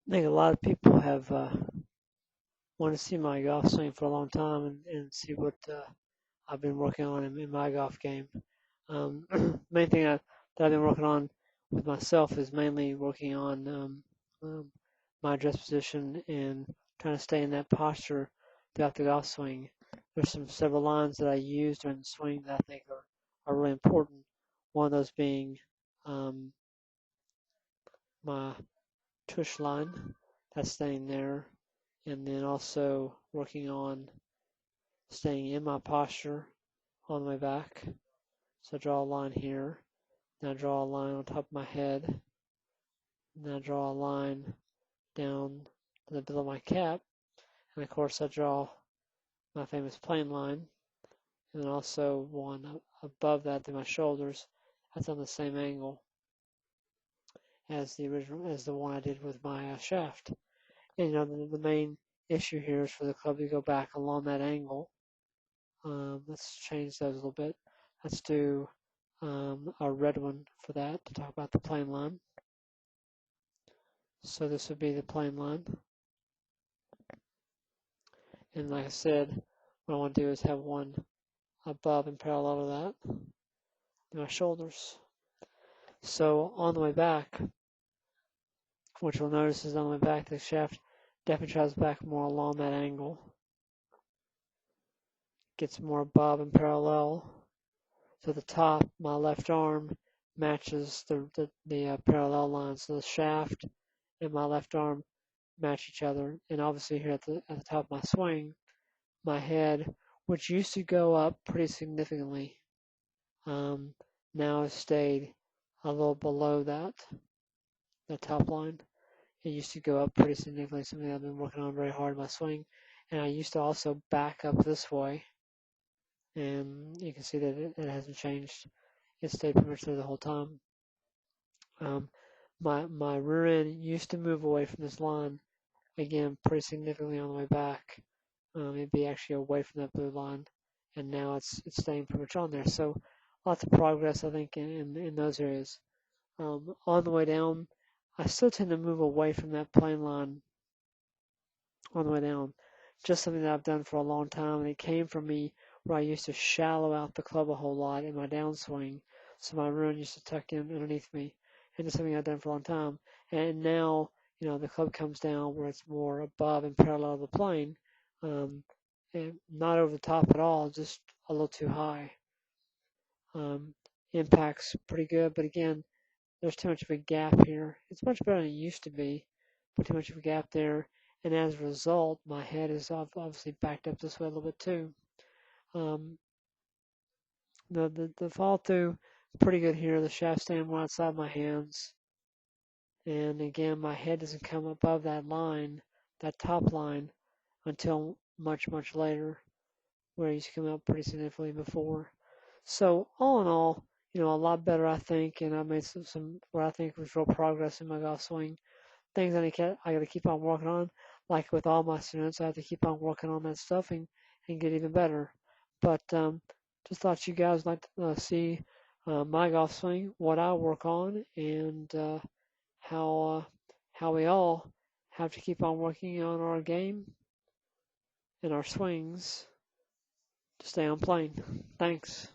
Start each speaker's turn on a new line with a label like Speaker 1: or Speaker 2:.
Speaker 1: I think a lot of people have wanted to see my golf swing for a long time and see what I've been working on in my golf game. Main thing that I've been working on with myself is mainly working on um, my address position and trying to stay in that posture throughout the golf swing. There's several lines that I use during the swing that I think are really important. One of those being um, my tush line, that's staying there, and then also working on staying in my posture on my back. So I draw a line here, then I draw a line on top of my head, then I draw a line down to the below my cap, and of course I draw my famous plane line, and then also one above that to my shoulders. That's on the same angle as the one I did with my shaft. And the main issue here is for the club to go back along that angle. Let's change those a little bit. Let's do a red one for that to talk about the plane line. So this would be the plane line. And like I said, what I want to do is have one above and parallel to that, my shoulders. So on the way back, what you'll notice is on the way back, the shaft definitely travels back more along that angle. Gets more above and parallel. So the top, my left arm matches the parallel line. So the shaft and my left arm match each other. And obviously here at the top of my swing, my head, which used to go up pretty significantly, now has stayed a little below the top line. It used to go up pretty significantly, something I've been working on very hard in my swing. And I used to also back up this way. And you can see that it hasn't changed. It stayed pretty much there the whole time. My rear end used to move away from this line, again, pretty significantly on the way back. It'd be actually away from that blue line, and now it's staying pretty much on there. So lots of progress, I think, in those areas. On the way down, I still tend to move away from that plane line on the way down. Just something that I've done for a long time, and it came from me where I used to shallow out the club a whole lot in my downswing, so my rear end used to tuck in underneath me. And it's something I've done for a long time. And now, the club comes down where it's more above and parallel to the plane, and not over the top at all, just a little too high. Impact's pretty good, but again, there's too much of a gap here. It's much better than it used to be, but too much of a gap there. And as a result, my head is obviously backed up this way a little bit too. The fall through pretty good here. The shaft staying more outside my hands. And again, my head doesn't come above that line, that top line, until much, much later, where it used to come up pretty significantly before. So all in all, a lot better, I think, and I made some what I think was real progress in my golf swing. Things I got to keep on working on. Like with all my students, I have to keep on working on that stuff and get even better. But just thought you guys like to see my golf swing, what I work on, and how we all have to keep on working on our game and our swings to stay on plane. Thanks.